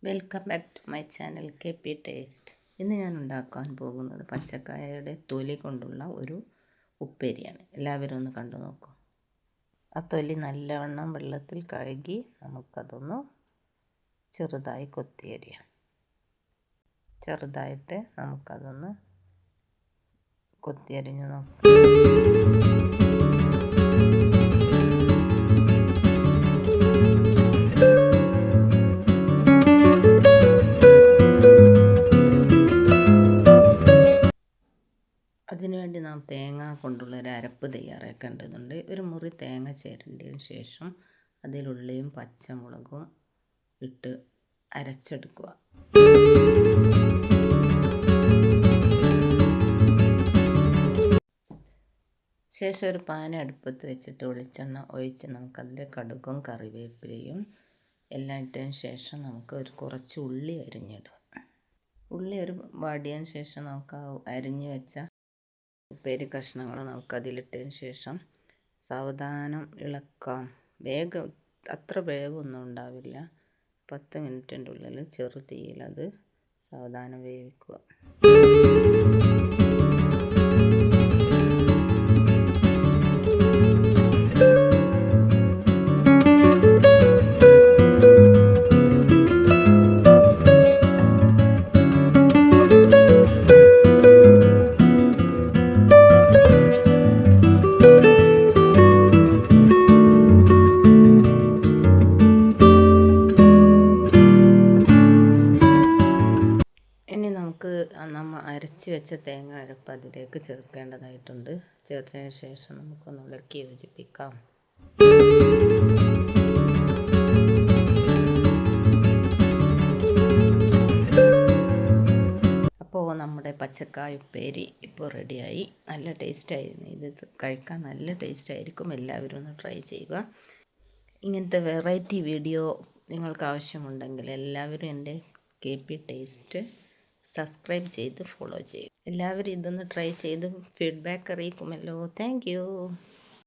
Welcome back to my channel KP taste. ഇന്ന് ഞാൻ ഉണ്ടാക്കാൻ പോകുന്നത് പച്ചക്കായയുടെ തൊലി കൊണ്ടുള്ള ഒരു ഉപ്പേരിയാണ്. എല്ലാവരും ഒന്ന് കണ്ടു നോക്കൂ. ആ തൊലി നല്ലവണ്ണം വെള്ളത്തിൽ കഴുകി നമുക്കതൊന്ന് ചെറുതായി കൊത്തിയരിയാം. ചെറുതായിട്ട് നമുക്കതൊന്ന് കൊത്തിയരിഞ്ഞ് നോക്കാം. അതിനുവേണ്ടി നാം തേങ്ങ കൊണ്ടുള്ള ഒരു അരപ്പ് തയ്യാറാക്കേണ്ടതുണ്ട്. ഒരു മുറി തേങ്ങ ചേരേണ്ടതിന് ശേഷം അതിലുള്ളിയും പച്ചമുളകും ഇട്ട് അരച്ചെടുക്കുക. ശേഷം ഒരു പാൻ അടുപ്പത്ത് വെച്ചിട്ട് വെളിച്ചെണ്ണ ഒഴിച്ച് നമുക്കതിൽ കടുകും കറിവേപ്പിലയും എല്ലാം ഇട്ടതിന് ശേഷം നമുക്ക് കുറച്ച് ഉള്ളി അരിഞ്ഞിടുക. ഉള്ളി വാടിയതിന് ശേഷം നമുക്ക് അരിഞ്ഞ് വെച്ച ഉപ്പേരി കഷ്ണങ്ങൾ നമുക്കതിലിട്ടതിന് ശേഷം സാവധാനം ഇളക്കാം. അത്ര വേവൊന്നും ഉണ്ടാവില്ല. 10 മിനിറ്റിൻ്റെ ഉള്ളിൽ ചെറു തീയിലത് സാവധാനം വേവിക്കുക. ഇനി നമുക്ക് നമ്മൾ അരച്ച് വെച്ച തേങ്ങ അരപ്പ് അതിലേക്ക് ചേർക്കേണ്ടതായിട്ടുണ്ട്. ചേർത്തതിന് ശേഷം നമുക്കൊന്ന് ഇളക്കി യോജിപ്പിക്കാം. അപ്പോൾ നമ്മുടെ പച്ചക്കായ ഉപ്പേരി ഇപ്പോൾ റെഡിയായി. നല്ല ടേസ്റ്റായിരുന്നു. ഇത് കഴിക്കാൻ നല്ല ടേസ്റ്റായിരിക്കും. എല്ലാവരും ഒന്ന് ട്രൈ ചെയ്യുക. ഇങ്ങനത്തെ വെറൈറ്റി വീഡിയോ നിങ്ങൾക്ക് ആവശ്യമുണ്ടെങ്കിൽ എല്ലാവരും എൻ്റെ KP ടേസ്റ്റ് സബ്സ്ക്രൈബ് ചെയ്ത് ഫോളോ ചെയ്യും. എല്ലാവരും ഇതൊന്ന് ട്രൈ ചെയ്ത് ഫീഡ്ബാക്ക് അറിയിക്കുമല്ലോ. Thank you.